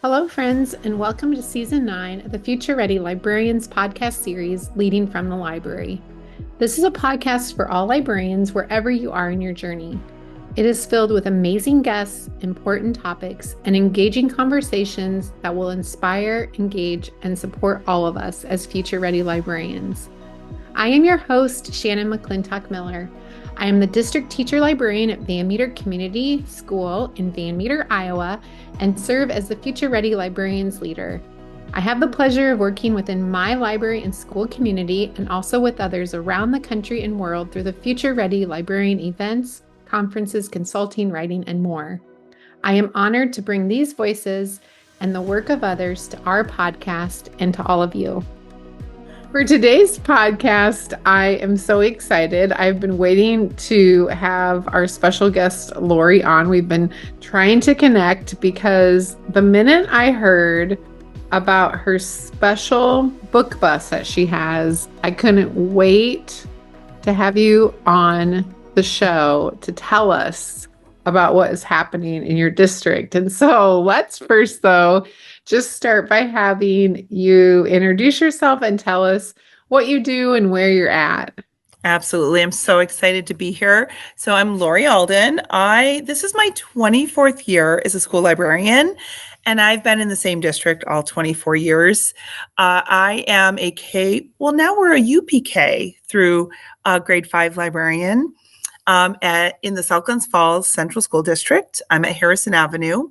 Hello, friends, and welcome to Season 9 of the Future Ready Librarians podcast series, Leading from the Library. This is a podcast for all librarians wherever you are in your journey. It is filled with amazing guests, important topics, and engaging conversations that will inspire, engage, and support all of us as future ready librarians. I am your host, Shannon McClintock Miller. I am the district teacher librarian at Van Meter Community School in Van Meter, Iowa, and serve as the Future Ready Librarians leader. I have the pleasure of working within my library and school community and also with others around the country and world through the Future Ready Librarian events, conferences, consulting, writing, and more. I am honored to bring these voices and the work of others to our podcast and to all of you. For today's podcast, I am so excited. I've been waiting to have our special guest, Laurie, on. We've been trying to connect because the minute I heard about her special book bus that she has, I couldn't wait to have you on the show to tell us about what is happening in your district. And so let's first, though, just start by having you introduce yourself and tell us what you do and where you're at. Absolutely. I'm so excited to be here. So I'm Laurie Alden. This is my 24th year as a school librarian, and I've been in the same district all 24 years. I am now we're a UPK through grade 5 librarian in the South Glens Falls Central School District. I'm at Harrison Avenue.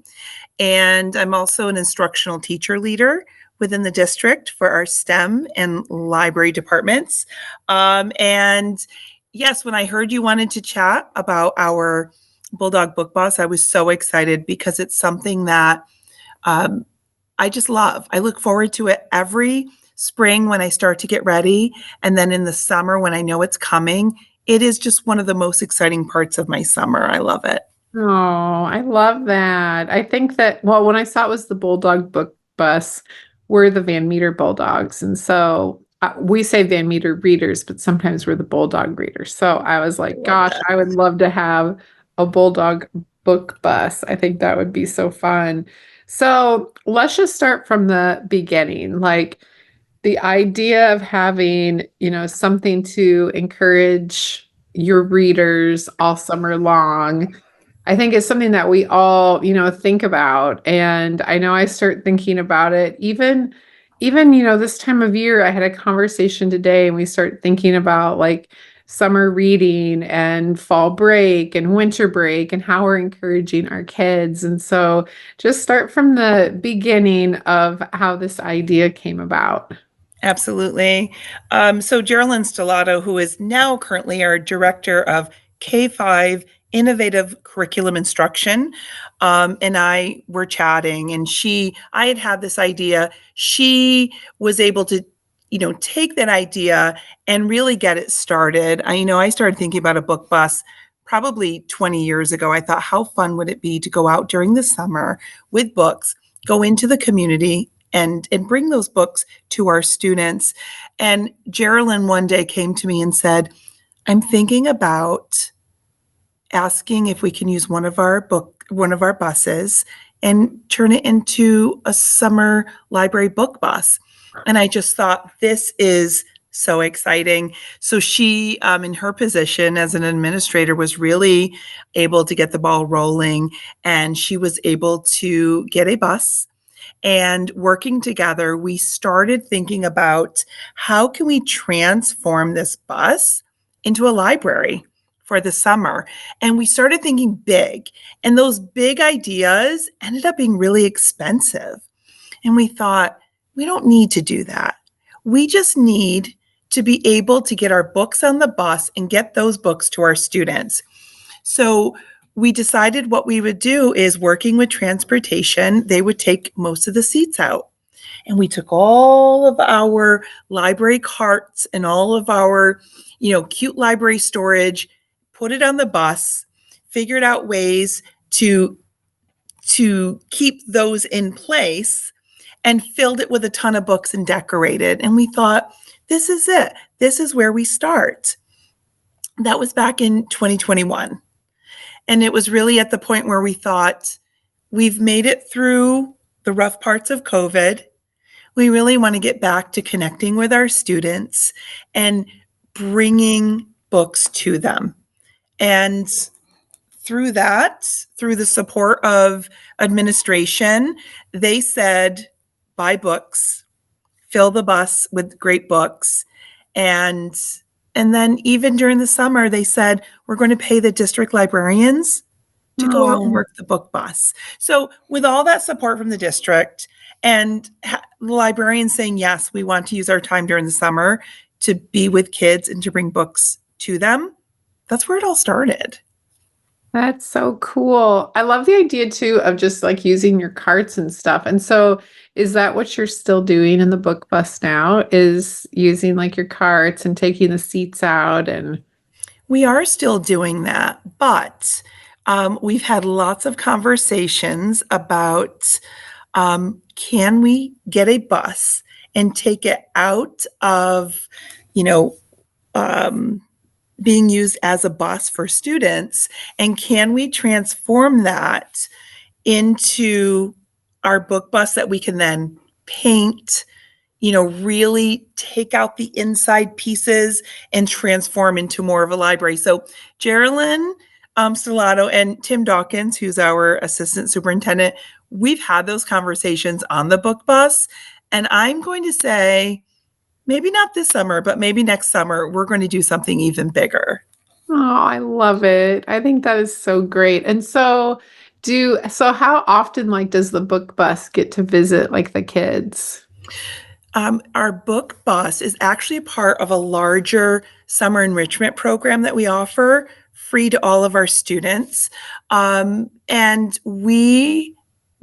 And I'm also an instructional teacher leader within the district for our STEM and library departments. And yes, when I heard you wanted to chat about our Bulldog Book Bus, I was so excited because it's something that I just love. I look forward to it every spring when I start to get ready. And then in the summer when I know it's coming, it is just one of the most exciting parts of my summer. I love it. Oh, I love that. I think that, well, when I saw it was the Bulldog Book Bus, we're the Van Meter Bulldogs. And so we say Van Meter readers, but sometimes we're the Bulldog readers. So I was like, gosh, I would love to have a Bulldog Book Bus. I think that would be so fun. So let's just start from the beginning. Like the idea of having, something to encourage your readers all summer long, I think it's something that we all, think about. And I know I start thinking about it even, this time of year. I had a conversation today and we start thinking about like summer reading and fall break and winter break and how we're encouraging our kids. And so just start from the beginning of how this idea came about. Absolutely. So Geraldine Stellato, who is now currently our director of K-5 Innovative Curriculum Instruction, and I were chatting, and I had this idea. She was able to, take that idea and really get it started. I started thinking about a book bus probably 20 years ago. I thought, how fun would it be to go out during the summer with books, go into the community, and bring those books to our students. And Geraldine one day came to me and said, I'm thinking about asking if we can use one of our buses and turn it into a summer library book bus. And I just thought, this is so exciting. So she, in her position as an administrator, was really able to get the ball rolling, and she was able to get a bus. And working together, we started thinking about how can we transform this bus into a library for the summer. And we started thinking big. And those big ideas ended up being really expensive. And we thought, we don't need to do that. We just need to be able to get our books on the bus and get those books to our students. So we decided what we would do is, working with transportation, they would take most of the seats out. And we took all of our library carts and all of our, cute library storage, put it on the bus, figured out ways to keep those in place, and filled it with a ton of books and decorated. And we thought, this is it. This is where we start. That was back in 2021. And it was really at the point where we thought, we've made it through the rough parts of COVID. We really want to get back to connecting with our students and bringing books to them. And through that, through the support of administration, they said, buy books, fill the bus with great books. And then even during the summer, they said, we're going to pay the district librarians to go out and Oh, work the book bus. So with all that support from the district and the librarians saying, yes, we want to use our time during the summer to be with kids and to bring books to them, that's where it all started. that's so cool. I love the idea too of just like using your carts and stuff. And so is that what you're still doing in the book bus now? Is using like your carts and taking the seats out and We are still doing that, but we've had lots of conversations about can we get a bus and take it out of, you know, um, being used as a bus for students, and can we transform that into our book bus that we can then paint, really take out the inside pieces and transform into more of a library. So Geraldine Stellato and Tim Dawkins, who's our assistant superintendent, we've had those conversations on the book bus. And I'm going to say, maybe not this summer, but maybe next summer, we're going to do something even bigger. oh, I love it. I think that is so great. And so how often like does the book bus get to visit like the kids? Our book bus is actually a part of a larger summer enrichment program that we offer free to all of our students. And we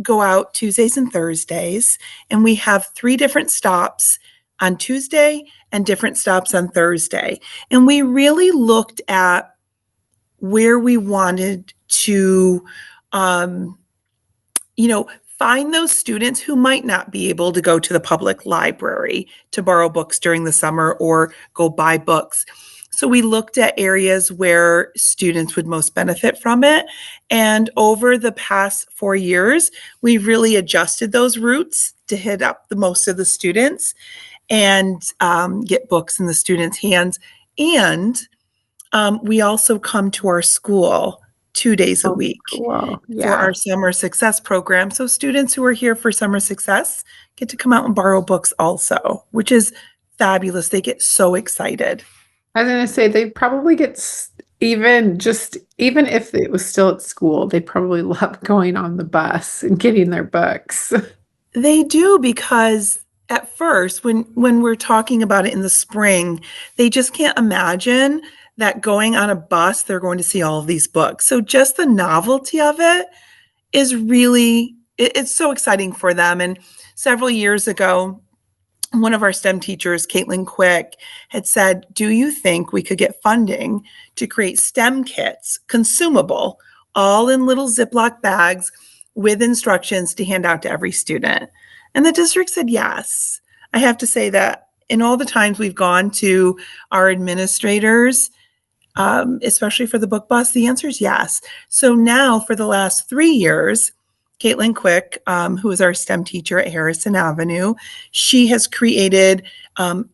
go out Tuesdays and Thursdays, and we have 3 different stops on Tuesday and different stops on Thursday. And we really looked at where we wanted to, um, find those students who might not be able to go to the public library to borrow books during the summer or go buy books. So we looked at areas where students would most benefit from it. And over the past 4 years, we've really adjusted those routes to hit up the most of the students and get books in the students' hands. And we also come to our school 2 days a Oh, week cool. for Yeah. our summer success program. So students who are here for summer success get to come out and borrow books also, which is fabulous. They get so excited. I was gonna say they probably get even if it was still at school, they probably love going on the bus and getting their books. They do, because at first when we're talking about it in the spring, they just can't imagine that going on a bus, they're going to see all of these books. So just the novelty of it is really, it's so exciting for them. And several years ago, one of our STEM teachers, Caitlin Quick, had said, do you think we could get funding to create STEM kits, consumable, all in little Ziploc bags with instructions to hand out to every student? And the district said yes. I have to say that in all the times we've gone to our administrators, especially for the book bus, the answer is yes. So now for the last 3 years, Caitlin Quick, who is our STEM teacher at Harrison Avenue, she has created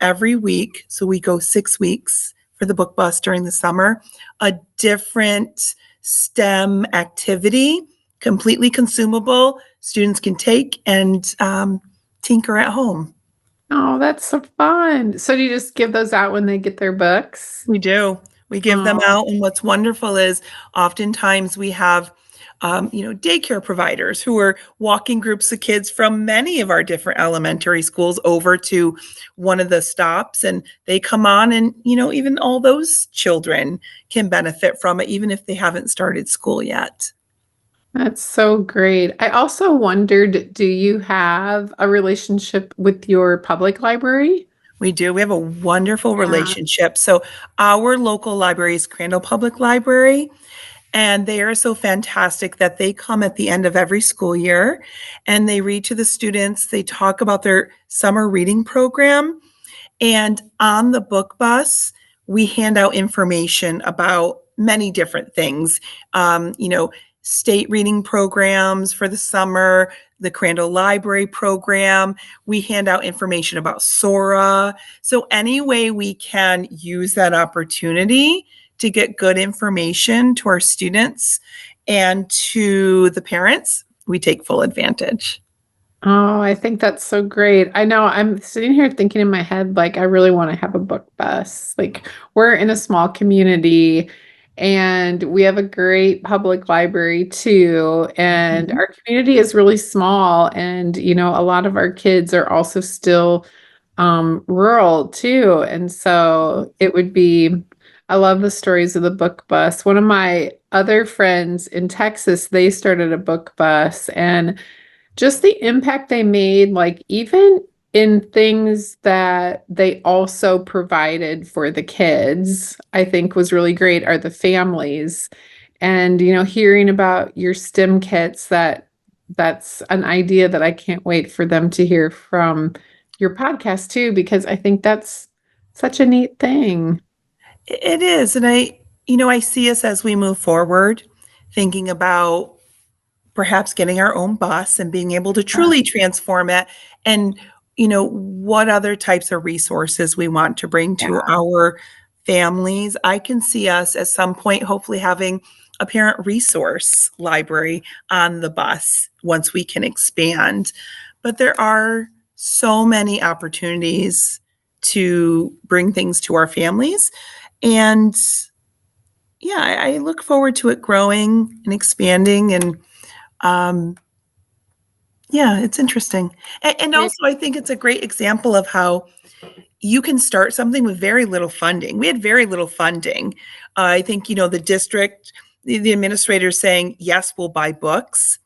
every week, so we go 6 weeks for the book bus during the summer, a different STEM activity, completely consumable, students can take and tinker at home. Oh, that's so fun. So do you just give those out when they get their books? We do. We give them Oh, out, and what's wonderful is oftentimes we have daycare providers who are walking groups of kids from many of our different elementary schools over to one of the stops, and they come on, and even all those children can benefit from it, even if they haven't started school yet. that's so great. I also wondered, do you have a relationship with your public library? We do. We have a wonderful Yeah. relationship. So our local library is Crandall Public Library. And they are so fantastic that they come at the end of every school year and they read to the students. They talk about their summer reading program. And on the book bus, we hand out information about many different things. state reading programs for the summer, the Crandall Library program. We hand out information about Sora. So any way we can use that opportunity to get good information to our students and to the parents, we take full advantage. Oh, I think that's so great. I know I'm sitting here thinking in my head, like, I really want to have a book bus. Like, we're in a small community and we have a great public library too. And Mhm. our community is really small. And, a lot of our kids are also still rural too. And so it would be, I love the stories of the book bus. One of my other friends in Texas, they started a book bus and just the impact they made, like even in things that they also provided for the kids, I think was really great are the families. And, hearing about your STEM kits, that's an idea that I can't wait for them to hear from your podcast too, because I think that's such a neat thing. It is. And I see us as we move forward, thinking about perhaps getting our own bus and being able to Yeah. truly transform it and what other types of resources we want to bring to Yeah. our families. I can see us at some point hopefully having a parent resource library on the bus once we can expand, but there are so many opportunities to bring things to our families. And yeah, I look forward to it growing and expanding. And um, yeah, it's interesting. And Yeah. also, I think it's a great example of how you can start something with very little funding. We had very little funding. I think, the district, the administrators saying, yes, we'll buy books.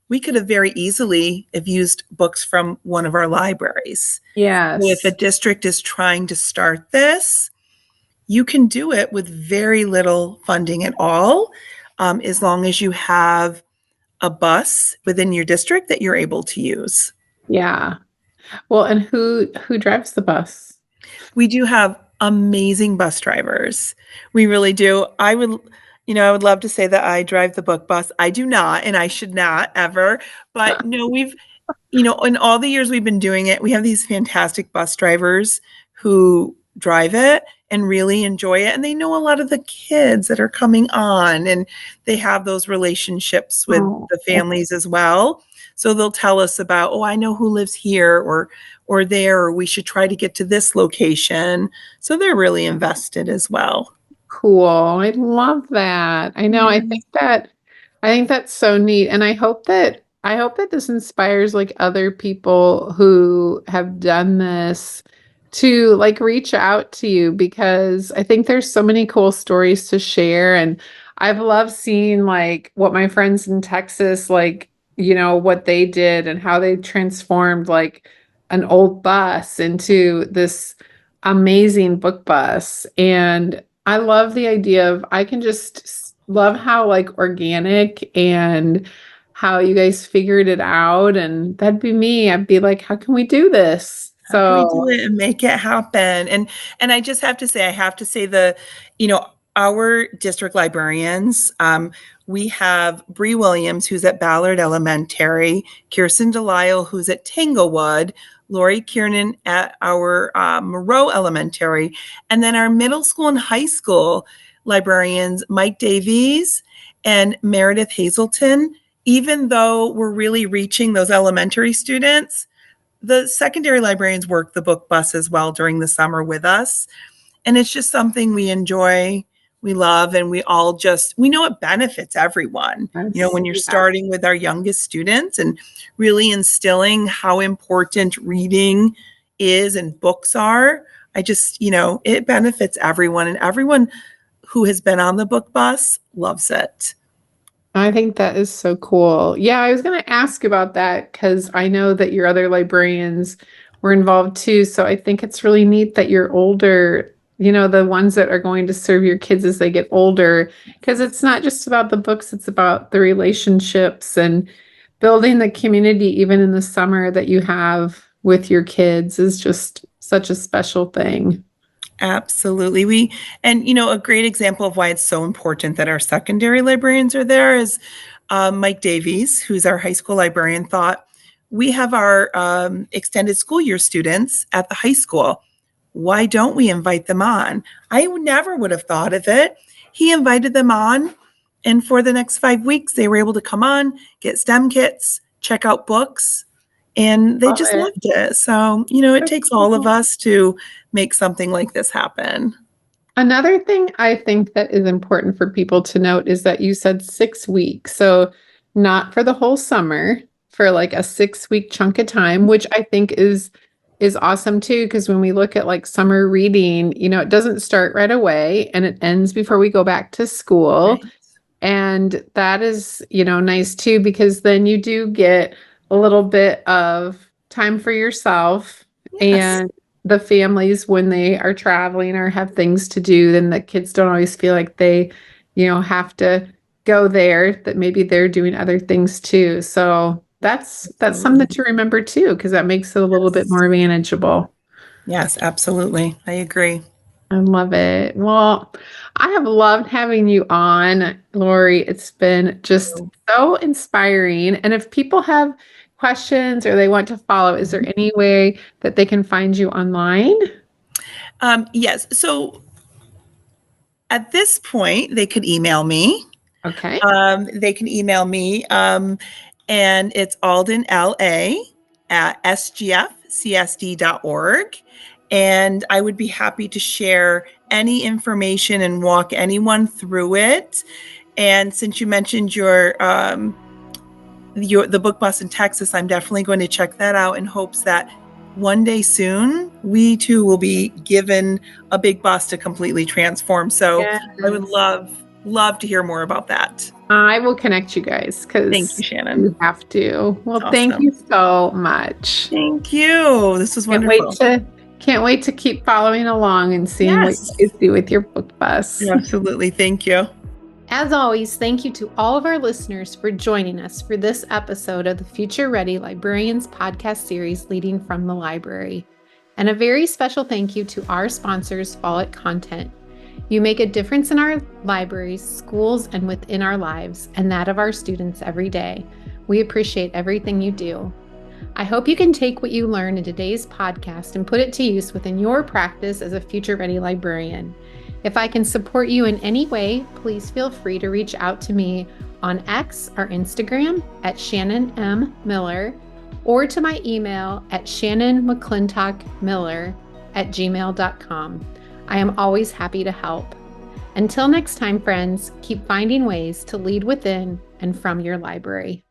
We could have very easily have used books from one of our libraries. So if a Yes. district is trying to start this, you can do it with very little funding at all, as long as you have a bus within your district that you're able to use. Yeah. Well, and who drives the bus? We do have amazing bus drivers. We really do. I would love to say that I drive the book bus. I do not, and I should not ever. But no, in all the years we've been doing it, we have these fantastic bus drivers who drive it and really enjoy it. And they know a lot of the kids that are coming on, and they have those relationships with Oh, the families as well. So they'll tell us about, oh, I know who lives here or there, or we should try to get to this location. So they're really invested as well. cool. I love that. I know. Yeah. I think that's so neat. And I hope that this inspires like other people who have done this to like reach out to you because I think there's so many cool stories to share. And I've loved seeing like what my friends in Texas, like, what they did and how they transformed like an old bus into this amazing book bus. And I love the idea of I can just love how like organic and how you guys figured it out. And that'd be me. I'd be like, how can we do this? How can we do So, it and make it happen? And I just have to say, you know, our district librarians, we have Bree Williams, who's at Ballard Elementary, Kirsten Delisle, who's at Tanglewood, Laurie Kiernan at our Moreau Elementary, and then our middle school and high school librarians, Mike Davies and Meredith Hazelton. Even though we're really reaching those elementary students, the secondary librarians work the book bus as well during the summer with us. And it's just something we enjoy, we love, and we know it benefits everyone. that's, When you're yeah. starting with our youngest students and really instilling how important reading is and books are, it benefits everyone, and everyone who has been on the book bus loves it. I think that is so cool. Yeah, I was going to ask about that because I know that your other librarians were involved too. So I think it's really neat that you're older, the ones that are going to serve your kids as they get older, because it's not just about the books, it's about the relationships and building the community, even in the summer that you have with your kids is just such a special thing. Absolutely. A great example of why it's so important that our secondary librarians are there is Mike Davies, who's our high school librarian, thought, we have our extended school year students at the high school. Why don't we invite them on? I never would have thought of it. He invited them on, and for the next 5 weeks, they were able to come on, get STEM kits, check out books, and they Love just it. loved it. So, it That's takes all of cool. us to make something like this happen. Another thing I think that is important for people to note is that you said 6 weeks. So not for the whole summer, for like a 6 week chunk of time, which I think is awesome too. Because when we look at like summer reading, it doesn't start right away and it ends before we go back to school. Right. And that is, nice too, because then you do get a little bit of time for yourself Yes, and the families when they are traveling or have things to do, then the kids don't always feel like they, have to go there, that maybe they're doing other things too. So that's something absolutely. to remember too, because that makes it a little bit Yes. more manageable. Yes, absolutely. I agree. I love it. Well, I have loved having you on, Laurie. It's been just so inspiring. And if people have questions or they want to follow, is there any way that they can find you online? Yes. So at this point, they could email me. Okay. They can email me, and it's Alden, LA, at sgfcsd.org. And I would be happy to share any information and walk anyone through it. And since you mentioned the book bus in Texas, I'm definitely going to check that out in hopes that one day soon we too will be given a big bus to completely transform. So I would Yes. love to hear more about that. I will connect you guys Thank you, because Shannon. you have to. Well, thank Awesome. you so much. Thank you. This was Can't wait wonderful. to can't wait to keep following along and seeing what Yes, you guys do with your book bus. absolutely. Thank you. As always, thank you to all of our listeners for joining us for this episode of the Future Ready Librarians podcast series, Leading from the Library. And a very special thank you to our sponsors, Follett Content. You make a difference in our libraries, schools, and within our lives, and that of our students every day. We appreciate everything you do. I hope you can take what you learned in today's podcast and put it to use within your practice as a future ready librarian. If I can support you in any way, please feel free to reach out to me on X or Instagram at Shannon M. Miller or to my email at shannonmcclintockmiller@gmail.com. I am always happy to help. Until next time, friends, keep finding ways to lead within and from your library.